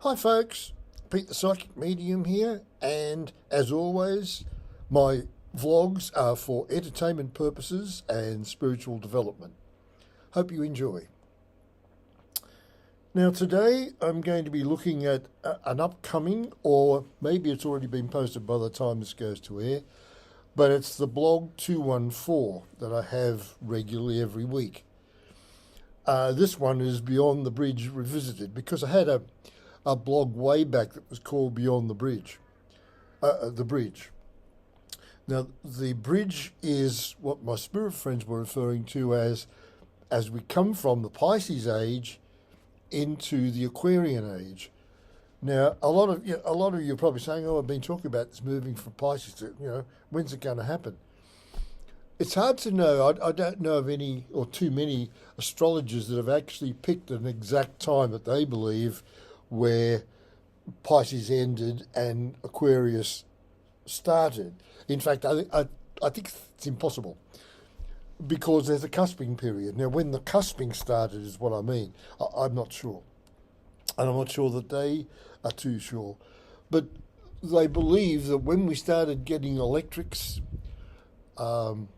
Hi folks, Pete the Psychic Medium here, and as always, my vlogs are for entertainment purposes and spiritual development. Hope you enjoy. Now today I'm going to be looking at an upcoming, or maybe it's already been posted by the time this goes to air, but it's the blog 214 that I have regularly every week. This one is Beyond the Bridge Revisited, because I had a blog way back that was called Beyond the Bridge. The Bridge. Now, the bridge is what my spirit friends were referring to as we come from the Pisces Age into the Aquarian Age. Now, a lot of you are probably saying, "Oh, I've been talking about this moving from Pisces to, when's it going to happen?" It's hard to know. I don't know of any or too many astrologers that have actually picked an exact time that they believe where Pisces ended and Aquarius started. In fact, I think it's impossible because there's a cusping period. Now, when the cusping started is what I mean. I'm not sure. And I'm not sure that they are too sure. But they believe that when we started getting electrics, things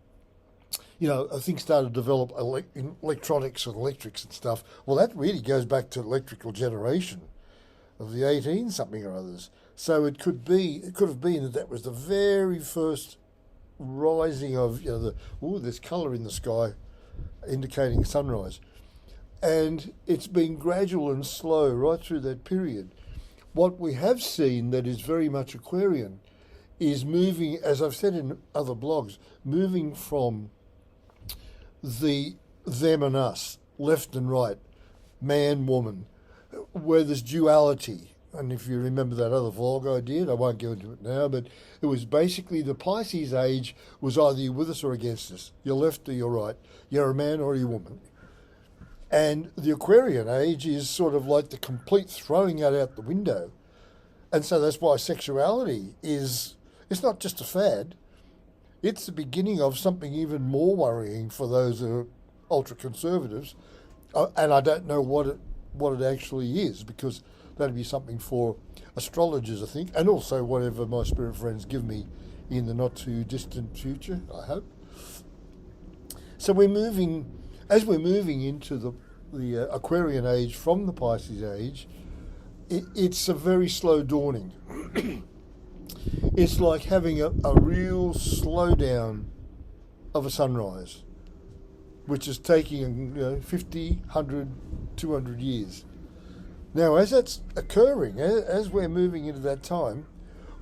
started to develop electronics and electrics and stuff. Well, that really goes back to electrical generation of the 18 something or others. So it could have been that was the very first rising of there's colour in the sky, indicating sunrise, and it's been gradual and slow right through that period. What we have seen that is very much Aquarian is moving, as I've said in other blogs, moving from the them and us, left and right, man, woman, where there's duality. And if you remember that other vlog I did, I won't go into it now, but it was basically the Pisces Age was either you're with us or against us. You're left or you're right. You're a man or you're a woman. And the Aquarian Age is sort of like the complete throwing that out the window. And so that's why sexuality it's not just a fad. It's the beginning of something even more worrying for those who are ultra-conservatives. And I don't know what it actually is, because that'd be something for astrologers, I think, and also whatever my spirit friends give me in the not-too-distant future, I hope. So as we're moving into the Aquarian Age from the Pisces Age, it's a very slow dawning. It's like having a real slowdown of a sunrise, which is taking 50, 100, 200 years. Now, as that's occurring, as we're moving into that time,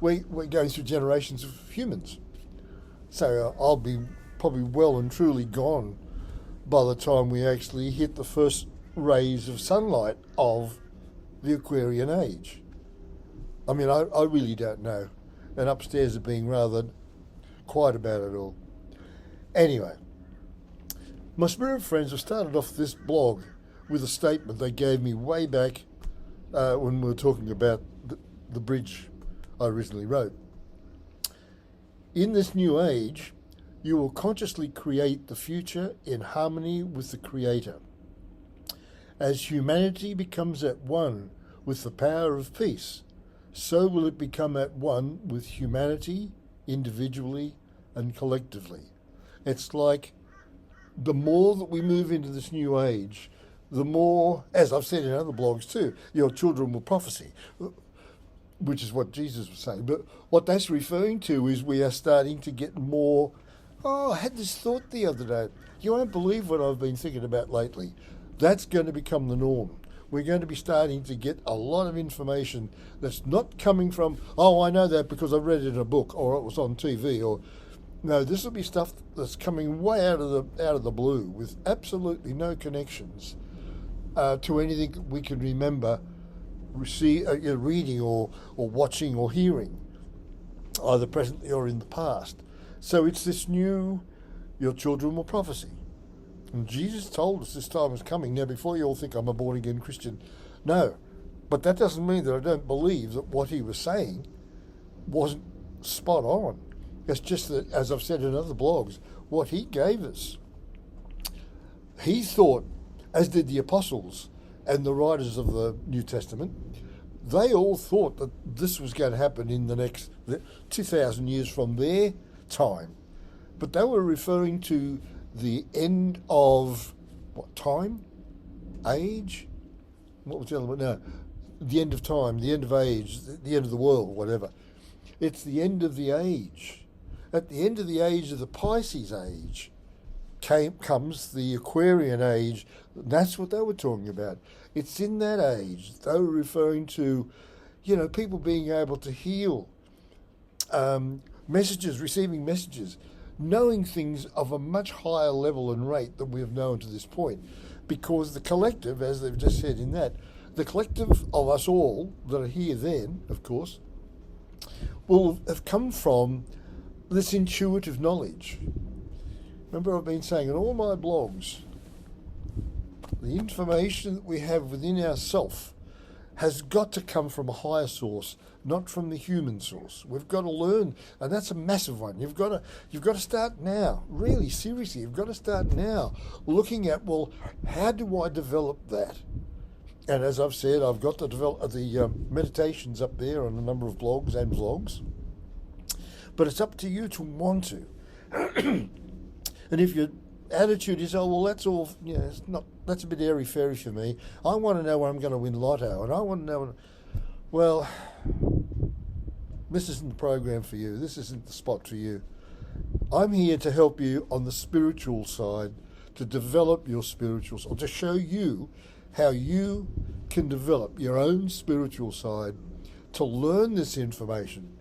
we're going through generations of humans. So I'll be probably well and truly gone by the time we actually hit the first rays of sunlight of the Aquarian Age. I mean, I really don't know. And upstairs are being rather quiet about it all. Anyway, my spirit friends have started off this blog with a statement they gave me way back when we were talking about the bridge I originally wrote. In this new age, you will consciously create the future in harmony with the Creator. As humanity becomes at one with the power of peace, so will it become at one with humanity, individually and collectively. It's like the more that we move into this new age, the more, as I've said in other blogs too, your children will prophesy, which is what Jesus was saying. But what that's referring to is we are starting to get more, I had this thought the other day. You won't believe what I've been thinking about lately. That's going to become the norm. We're going to be starting to get a lot of information that's not coming from, I know that because I read it in a book or it was on TV, or no, this will be stuff that's coming way out of the blue with absolutely no connections to anything we can remember reading or watching or hearing, either presently or in the past. So it's this new, your children will prophesy. And Jesus told us this time is coming. Now, before you all think I'm a born-again Christian, no. But that doesn't mean that I don't believe that what he was saying wasn't spot on. It's just that, as I've said in other blogs, what he gave us, he thought, as did the apostles and the writers of the New Testament, they all thought that this was going to happen in the next 2,000 years from their time. But they were referring to the end of, what, time? Age? What was the other one? No, the end of time, the end of age, the end of the world, whatever. It's the end of the age. At the end of the age of the Pisces Age comes the Aquarian Age. That's what they were talking about. It's in that age. They were referring to, people being able to heal, messages, receiving messages, knowing things of a much higher level and rate than we have known to this point. Because the collective, as they've just said in that, the collective of us all that are here then, of course, will have come from this intuitive knowledge. Remember, I've been saying in all my blogs, the information that we have within ourself has got to come from a higher source, not from the human source. We've got to learn, and that's a massive one. You've got to start now. Really, seriously, you've got to start now, looking at, well, how do I develop that? And as I've said, I've got to develop the meditations up there on a number of blogs and vlogs. But it's up to you to want to. And if your attitude is, oh, well, that's all, it's not, that's a bit airy-fairy for me. I want to know when I'm going to win lotto, and I want to know well, this isn't the program for you. This isn't the spot for you. I'm here to help you on the spiritual side, to develop your spiritual side, to show you how you can develop your own spiritual side, to learn this information.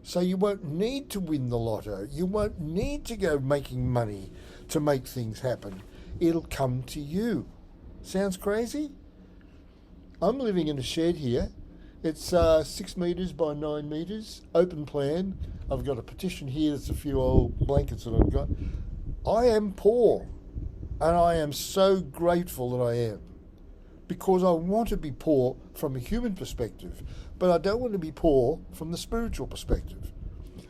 So you won't need to win the lotto. You won't need to go making money to make things happen. It'll come to you. Sounds crazy? I'm living in a shed here. It's 6 metres by 9 metres, open plan. I've got a petition here that's a few old blankets that I've got. I am poor, and I am so grateful that I am, because I want to be poor from a human perspective, but I don't want to be poor from the spiritual perspective.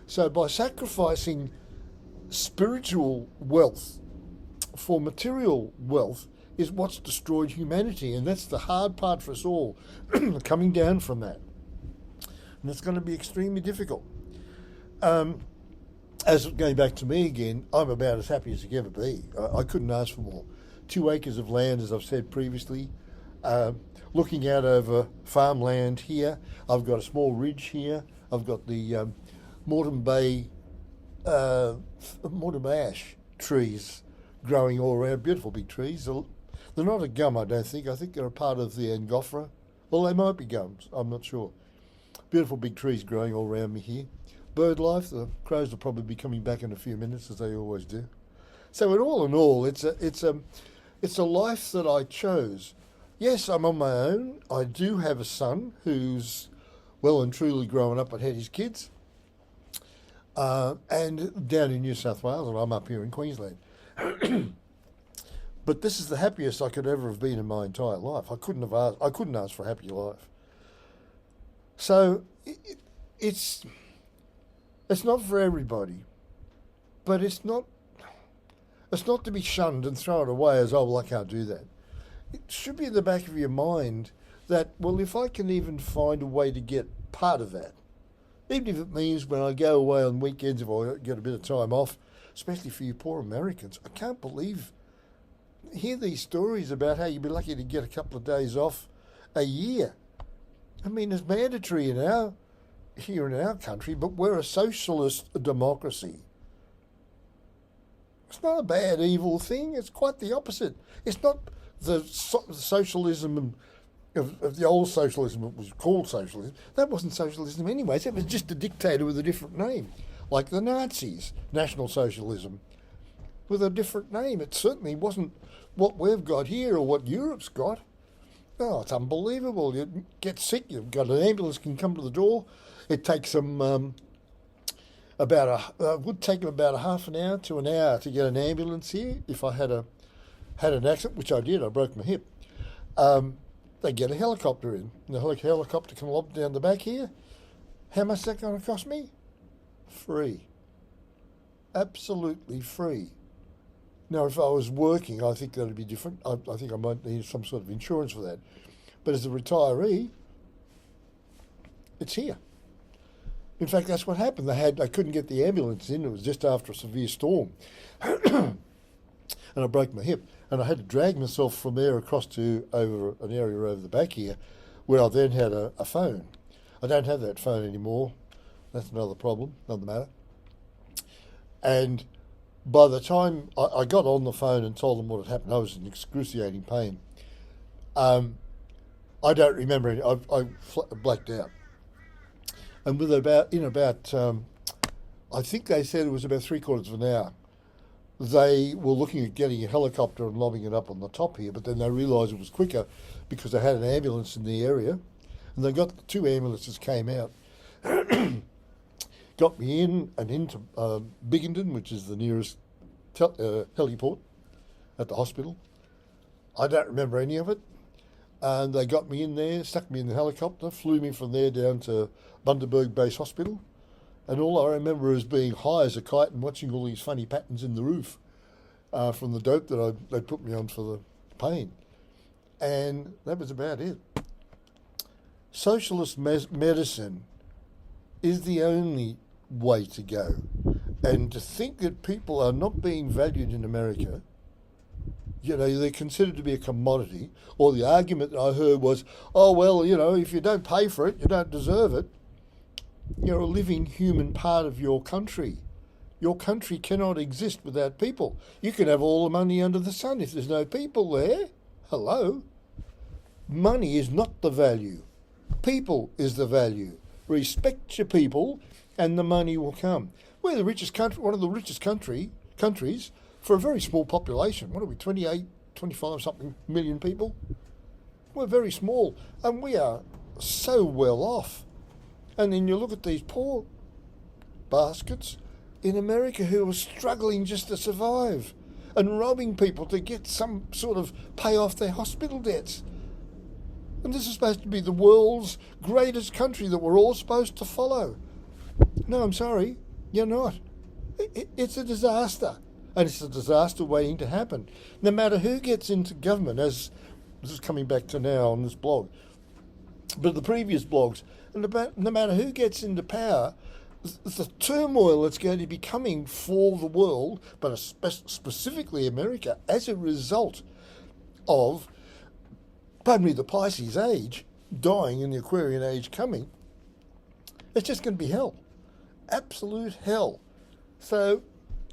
So by sacrificing spiritual wealth for material wealth is what's destroyed humanity, and that's the hard part for us all, coming down from that. And it's going to be extremely difficult. As going back to me again, I'm about as happy as I can ever be. I couldn't ask for more. 2 acres of land, as I've said previously, looking out over farmland here. I've got a small ridge here. I've got the Moreton ash trees growing all around, beautiful big trees. They're not a gum, I don't think. I think they're a part of the Angophora. Well, they might be gums, I'm not sure. Beautiful big trees growing all around me here. Bird life, the crows will probably be coming back in a few minutes, as they always do. So in all, it's a life that I chose. Yes, I'm on my own. I do have a son who's well and truly grown up and had his kids, and down in New South Wales, and I'm up here in Queensland. But this is the happiest I could ever have been in my entire life. I couldn't ask for a happier life. So it's not for everybody, but it's not to be shunned and thrown away as, oh, well, I can't do that. It should be in the back of your mind that, well, if I can even find a way to get part of that, even if it means when I go away on weekends, if I get a bit of time off, especially for you poor Americans, I can't hear these stories about how you'd be lucky to get a couple of days off a year. I mean, it's mandatory here in our country, but we're a socialist democracy. It's not a bad, evil thing. It's quite the opposite. It's not the socialism of the old socialism that was called socialism. That wasn't socialism anyways. It was just a dictator with a different name, like the Nazis, National Socialism, with a different name. It certainly wasn't what we've got here or what Europe's got. Oh, it's unbelievable. You get sick, you've got an ambulance can come to the door. It takes them would take them about a half an hour to an hour to get an ambulance here. If I had an accident, which I did, I broke my hip. They get a helicopter in. And the helicopter can lob down the back here. How much is that going to cost me? Free. Absolutely free. Now, if I was working, I think that would be different. I think I might need some sort of insurance for that. But as a retiree, It's here. In fact, that's what happened. They couldn't get the ambulance in. It was just after a severe storm. And I broke my hip. And I had to drag myself from there across to over an area over the back here, where I then had a phone. I don't have that phone anymore. That's another problem, another matter. And by the time I got on the phone and told them what had happened, I was in excruciating pain. I don't remember any. I blacked out. And I think they said it was about 3/4 of an hour. They were looking at getting a helicopter and lobbing it up on the top here, but then they realised it was quicker because they had an ambulance in the area, and they got 2 ambulances came out, got me in and into Binghamton, which is the nearest heliport at the hospital. I don't remember any of it. And they got me in there, stuck me in the helicopter, flew me from there down to Bundaberg Base Hospital. And all I remember is being high as a kite and watching all these funny patterns in the roof from the dope that they put me on for the pain. And that was about it. Socialist medicine is the only way to go. And to think that people are not being valued in America, they're considered to be a commodity, or the argument that I heard was, oh, well, if you don't pay for it, you don't deserve it. You're a living human part of your country. Your country cannot exist without people. You can have all the money under the sun. If there's no people there, hello. Money is not the value. People is the value. Respect your people and the money will come. We're the richest country, one of the richest countries for a very small population. What are we, 28, 25 something million people? We're very small and we are so well off. And then you look at these poor baskets in America who are struggling just to survive and robbing people to get some sort of pay off their hospital debts. And this is supposed to be the world's greatest country that we're all supposed to follow. No, I'm sorry, you're not. It's a disaster. And it's a disaster waiting to happen. No matter who gets into government, as this is coming back to now on this blog, but the previous blogs, no matter who gets into power, the turmoil that's going to be coming for the world, but specifically America, as a result of, the Pisces Age dying and the Aquarian Age coming, it's just going to be hell. Absolute hell. So,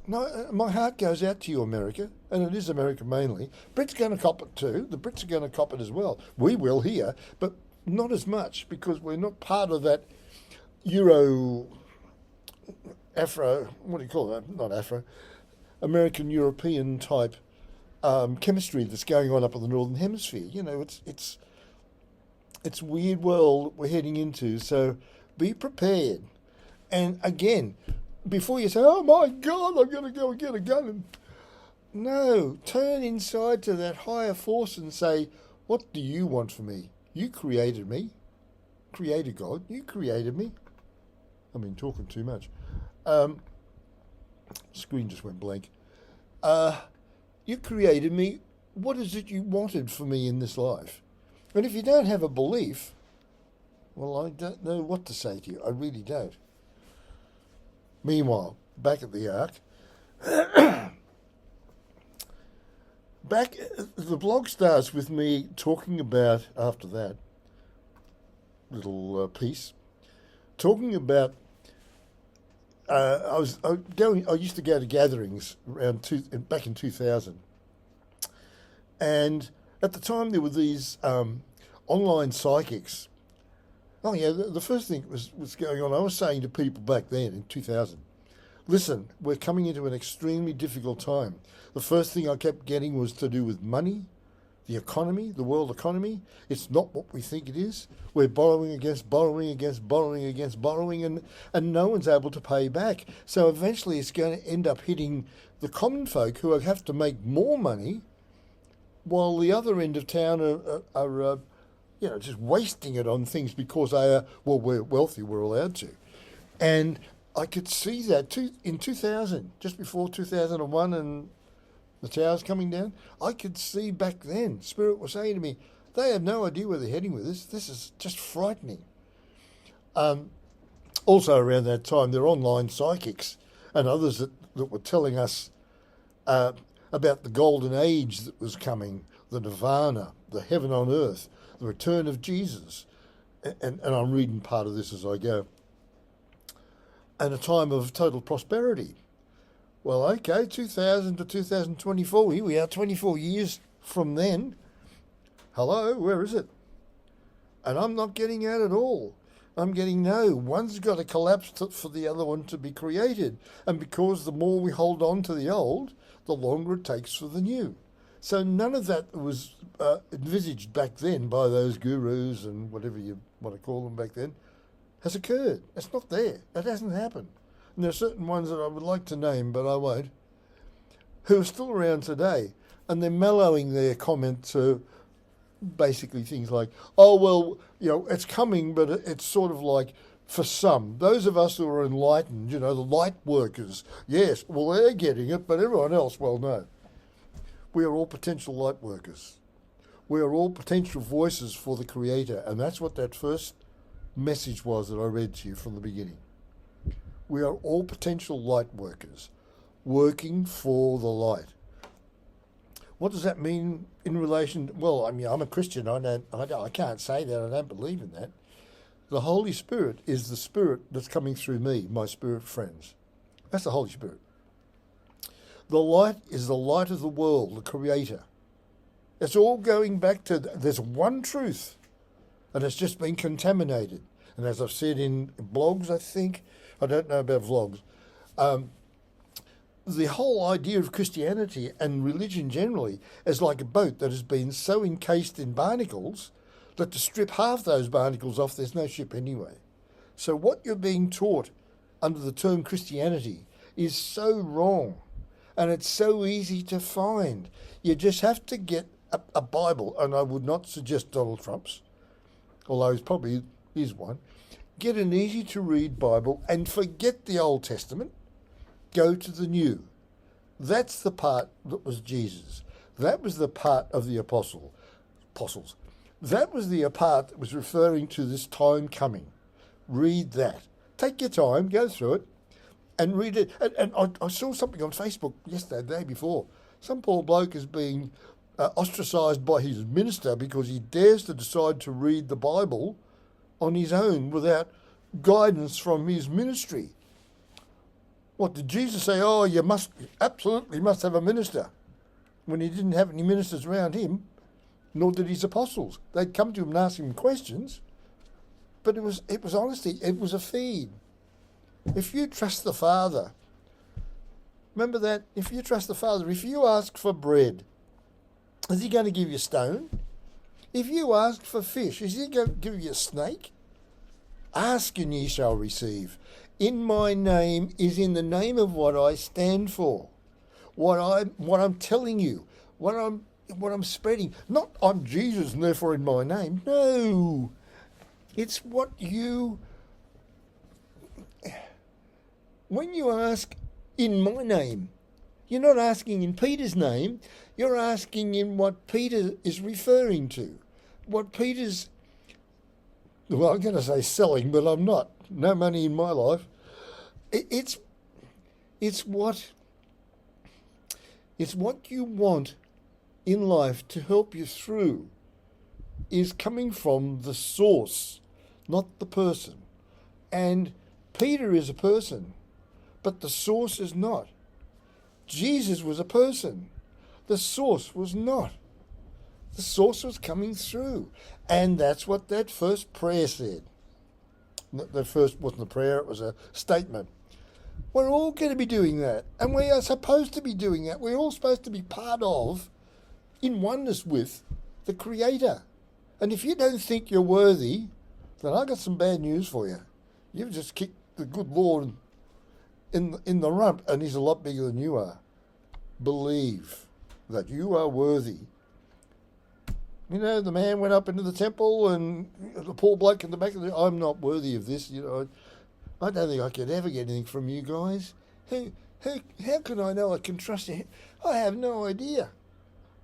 no, my heart goes out to you, America, and it is America mainly. Brits are going to cop it too. The Brits are going to cop it as well. We will here, but not as much because we're not part of that American European type chemistry that's going on up in the Northern Hemisphere. It's a weird world we're heading into, so be prepared. And again, before you say, oh my God, I'm going to go and get a gun. No, turn inside to that higher force and say, what do you want from me? You created me. Creator God, you created me. I've been talking too much. Screen just went blank. You created me. What is it you wanted for me in this life? And if you don't have a belief, well, I don't know what to say to you. I really don't. Meanwhile, back at the Ark, the blog starts with me talking about, after that little piece, talking about, I used to go to gatherings back in 2000. And at the time there were these online psychics. Oh yeah, the first thing was going on, I was saying to people back then in 2000, listen, we're coming into an extremely difficult time. The first thing I kept getting was to do with money, the economy, the world economy. It's not what we think it is. We're borrowing against borrowing against borrowing against borrowing, and no one's able to pay back. So eventually it's going to end up hitting the common folk who have to make more money while the other end of town are just wasting it on things because we're wealthy, we're allowed to. And I could see that in 2000, just before 2001 and the towers coming down, I could see back then, Spirit was saying to me, they have no idea where they're heading with this. This is just frightening. Also around that time, there were online psychics and others that were telling us about the golden age that was coming, the nirvana, the heaven on earth, the return of Jesus. And I'm reading part of this as I go. And a time of total prosperity. Well, okay, 2000 to 2024, here we are, 24 years from then. Hello, where is it? And I'm not getting that at all. I'm getting no. One's got to collapse for the other one to be created. And because the more we hold on to the old, the longer it takes for the new. So none of that was envisaged back then by those gurus and whatever you want to call them back then, has occurred. It's not there. It hasn't happened. And there are certain ones that I would like to name, but I won't, who are still around today. And they're mellowing their comment to basically things like, oh, well, it's coming, but it's sort of like for some. Those of us who are enlightened, the light workers, yes, well, they're getting it, but everyone else, well, no. We are all potential light workers. We are all potential voices for the Creator, and that's what that first message was that I read to you from the beginning. We are all potential light workers, working for the light. What does that mean in relation? Well, I mean, I'm a Christian. I can't say that. I don't believe in that. The Holy Spirit is the Spirit that's coming through me, my spirit friends. That's the Holy Spirit. The light is the light of the world, the Creator. It's all going back to, there's one truth, and it's just been contaminated. And as I've said in blogs, I think, I don't know about vlogs, the whole idea of Christianity and religion generally is like a boat that has been so encased in barnacles that to strip half those barnacles off, there's no ship anyway. So what you're being taught under the term Christianity is so wrong, and it's so easy to find. You just have to get a Bible, and I would not suggest Donald Trump's, although he's probably is one. Get an easy-to-read Bible and forget the Old Testament. Go to the New. That's the part that was Jesus. That was the part of the apostles. That was the part that was referring to this time coming. Read that. Take your time, go through it, and read it. And I saw something on Facebook yesterday, the day before. Some poor bloke is being ostracised by his minister because he dares to decide to read the Bible on his own without guidance from his ministry. What, did Jesus say, oh, you absolutely must have a minister, when he didn't have any ministers around him, nor did his apostles? They'd come to him and ask him questions, but it was honesty, it was a feed. If you trust the Father, remember that, if you trust the Father, if you ask for bread, is he going to give you a stone? If you ask for fish, is he going to give you a snake? Ask and ye shall receive. In my name is in the name of what I stand for, what I'm telling you, what I'm spreading. Not I'm Jesus and therefore in my name. No, it's what you. When you ask in my name, you're not asking in Peter's name. You're asking in what Peter is referring to, what Peter's. Well, I'm going to say selling, but I'm not. No money in my life. It's what you want in life to help you through is coming from the source, not the person. And Peter is a person, but the source is not. Jesus was a person. The source was not. The source was coming through. And that's what that first prayer said. The first wasn't a prayer, it was a statement. We're all going to be doing that. And we are supposed to be doing that. We're all supposed to be part of, in oneness with, the Creator. And if you don't think you're worthy, then I've got some bad news for you. You've just kicked the good Lord in the rump, and he's a lot bigger than you are. Believe that you are worthy. You know, the man went up into the temple and the poor bloke in the back of the, I'm not worthy of this. I don't think I could ever get anything from you guys. How can I know I can trust you? I have no idea.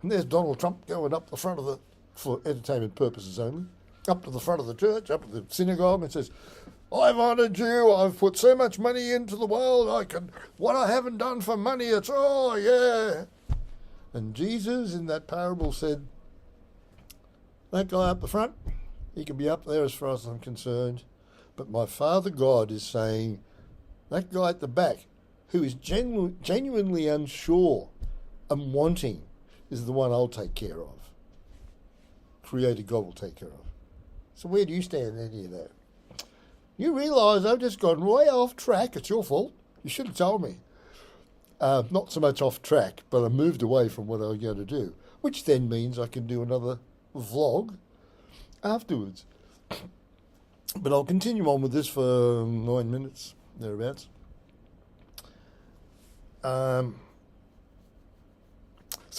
And there's Donald Trump going up the front of the, for entertainment purposes only, up to the front of the church, up to the synagogue, and says, I've honoured you, I've put so much money into the world, what I haven't done for money, it's, oh yeah. And Jesus in that parable said, that guy up the front, he can be up there as far as I'm concerned, but my Father God is saying, that guy at the back, who is genuinely unsure and wanting, is the one I'll take care of. Creator God will take care of. So where do you stand in any of that? You realise I've just gone way off track. It's your fault. You should have told me. Not so much off track, but I moved away from what I was going to do, which then means I can do another vlog afterwards. But I'll continue on with this for 9 minutes, thereabouts. So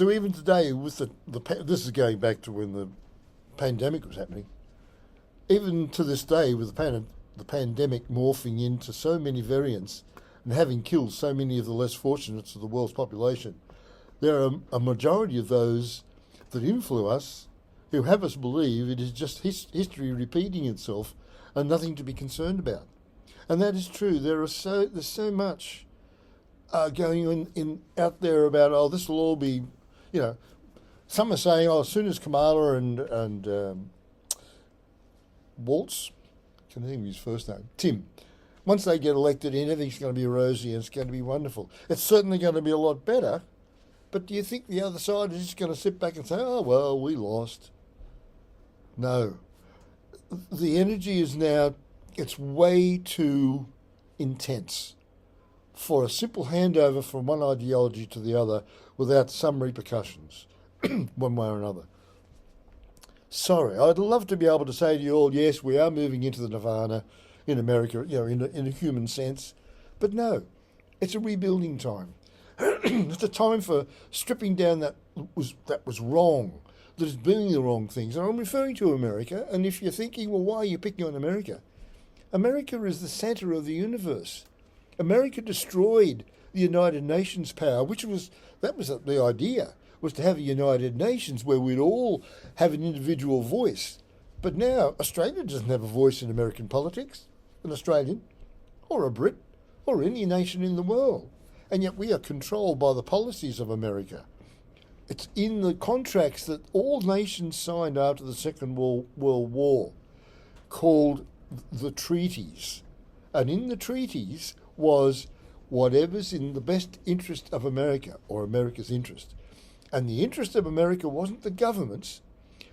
even today, with this is going back to when the pandemic was happening, even to this day, with the pandemic morphing into so many variants and having killed so many of the less fortunates of the world's population, there are a majority of those that influence us who have us believe it is just history repeating itself and nothing to be concerned about. And that is true. There's so much going on out there about, oh, this will all be, some are saying, oh, as soon as Kamala and Waltz, I can think of his first name, Tim, once they get elected in, everything's going to be rosy and it's going to be wonderful. It's certainly going to be a lot better, but do you think the other side is just going to sit back and say, oh, well, we lost? No. The energy is now, it's way too intense for a simple handover from one ideology to the other without some repercussions, one way or another. Sorry, I'd love to be able to say to you all, yes, we are moving into the nirvana in America, in a human sense, but no, it's a rebuilding time. It's a time for stripping down that was wrong, that is doing the wrong things. And I'm referring to America, and if you're thinking, well, why are you picking on America? America is the centre of the universe. America destroyed the United Nations power, that was the idea, was to have a United Nations where we'd all have an individual voice. But now Australia doesn't have a voice in American politics, an Australian, or a Brit, or any nation in the world. And yet we are controlled by the policies of America. It's in the contracts that all nations signed after the Second World War, called the treaties. And in the treaties was whatever's in the best interest of America, or America's interest. And the interest of America wasn't the governments,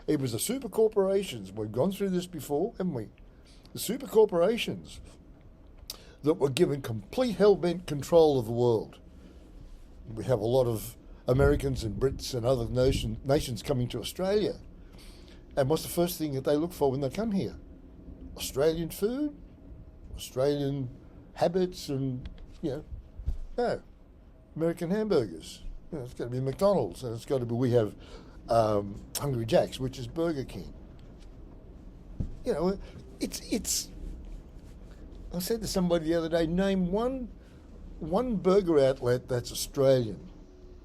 it was the super corporations. We've gone through this before, haven't we? The super corporations that were given complete hell-bent control of the world. We have a lot of Americans and Brits and other nations coming to Australia. And what's the first thing that they look for when they come here? Australian food? Australian habits and, no. American hamburgers. It's got to be McDonald's, and it's got to be, we have Hungry Jack's, which is Burger King. It's. I said to somebody the other day, name one burger outlet that's Australian,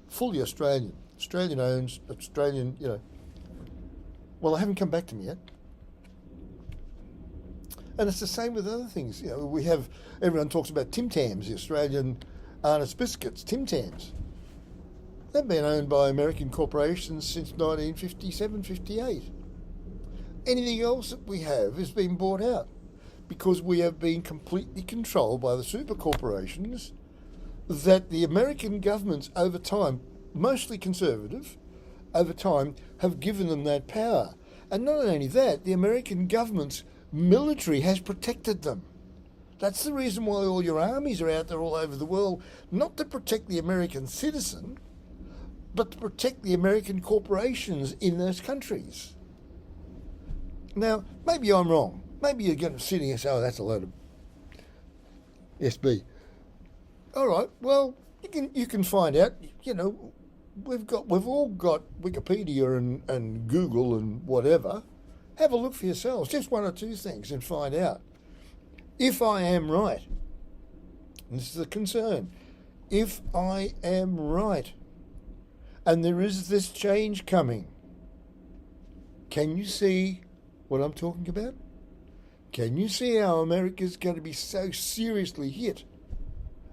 fully Australian, Australian-owned, Australian, Well, they haven't come back to me yet. And it's the same with other things. We have, everyone talks about Tim Tams, the Australian Arnott's biscuits, Tim Tams. They've been owned by American corporations since 1957, 58. Anything else that we have has been bought out because we have been completely controlled by the super corporations that the American governments over time, mostly conservative, over time have given them that power. And not only that, the American government's military has protected them. That's the reason why all your armies are out there all over the world, not to protect the American citizen, but to protect the American corporations in those countries. Now, maybe I'm wrong. Maybe you're going to sit here and say, oh, that's a load of SB. All right, well, you can find out. We've all got Wikipedia and Google and whatever. Have a look for yourselves, just one or two things, and find out. If I am right, and this is a concern, if I am right, and there is this change coming, can you see what I'm talking about? Can you see how America's going to be so seriously hit?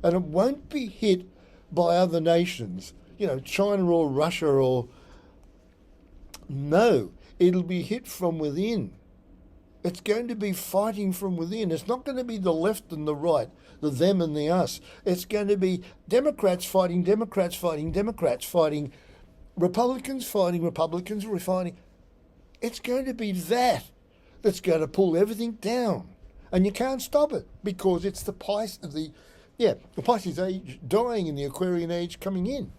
And it won't be hit by other nations, China or Russia or... No, it'll be hit from within. It's going to be fighting from within. It's not going to be the left and the right, the them and the us. It's going to be Democrats fighting Democrats fighting Democrats fighting Republicans fighting Republicans fighting. It's going to be that's going to pull everything down. And you can't stop it because it's the Pisces Age dying and the Aquarian Age coming in.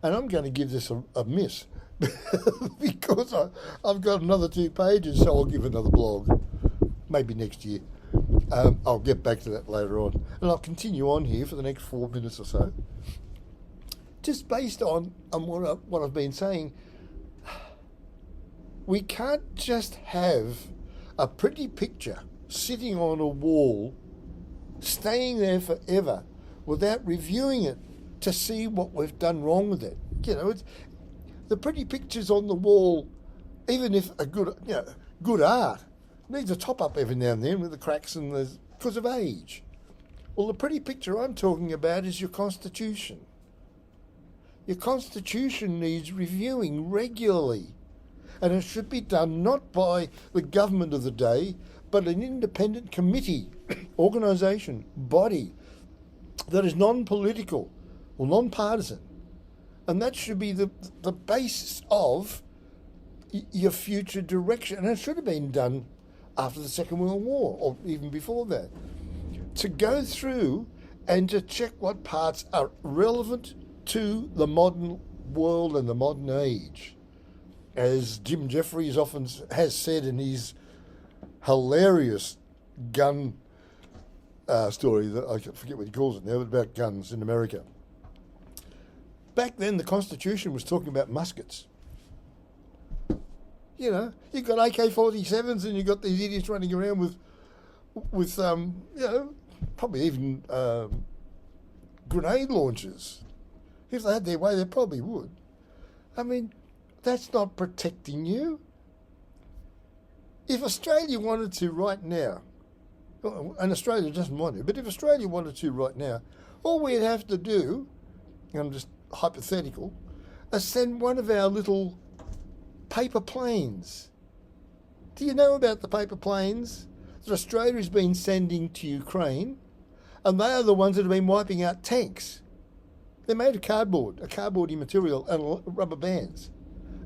And I'm going to give this a miss because I've got another 2 pages, so I'll give another blog, maybe next year. I'll get back to that later on. And I'll continue on here for the next 4 minutes or so. Just based on what I've been saying, we can't just have a pretty picture sitting on a wall, staying there forever, without reviewing it to see what we've done wrong with it. It's the pretty pictures on the wall, even if a good art needs a top up every now and then with the cracks and because of age. Well, the pretty picture I'm talking about is your Constitution. Your Constitution needs reviewing regularly, and it should be done not by the government of the day, but an independent committee, organisation, body that is non-political or non-partisan. And that should be the basis of your future direction. And it should have been done after the Second World War, or even before that. To go through and to check what parts are relevant to the modern world and the modern age. As Jim Jeffries often has said in his hilarious gun story, that I forget what he calls it now, but about guns in America. Back then, the Constitution was talking about muskets. You've got AK-47s and you've got these idiots running around with probably even grenade launchers. If they had their way, they probably would. I mean, that's not protecting you. If Australia wanted to right now, and Australia doesn't want to, but if Australia wanted to right now, all we'd have to do, and I'm just hypothetical, is send one of our little paper planes. Do you know about the paper planes that Australia has been sending to Ukraine? And they are the ones that have been wiping out tanks. They're made of cardboard, a cardboardy material, and rubber bands.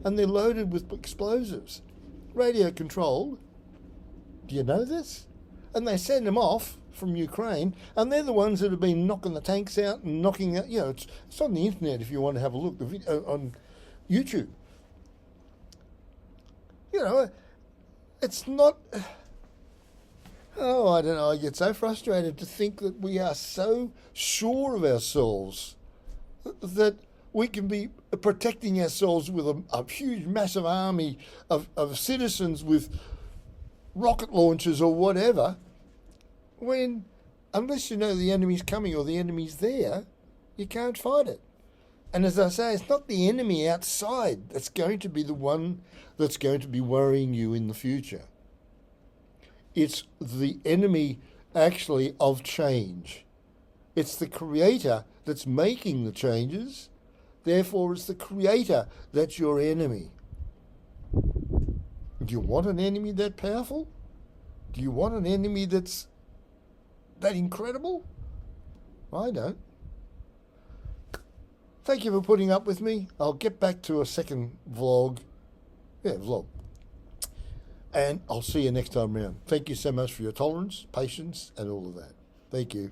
And they're loaded with explosives, radio controlled. Do you know this? And they send them off from Ukraine, and they're the ones that have been knocking the tanks out and knocking out, it's on the internet if you want to have a look, the video on YouTube. It's not, I don't know, I get so frustrated to think that we are so sure of ourselves that we can be protecting ourselves with a huge, massive army of citizens with rocket launchers or whatever, when, unless you know the enemy's coming or the enemy's there, you can't fight it. And as I say, it's not the enemy outside that's going to be the one that's going to be worrying you in the future. It's the enemy, actually, of change. It's the creator that's making the changes. Therefore, it's the creator that's your enemy. Do you want an enemy that powerful? Do you want an enemy that's that incredible? I don't. Thank you for putting up with me. I'll get back to a second vlog. And I'll see you next time around. Thank you so much for your tolerance, patience, and all of that. Thank you.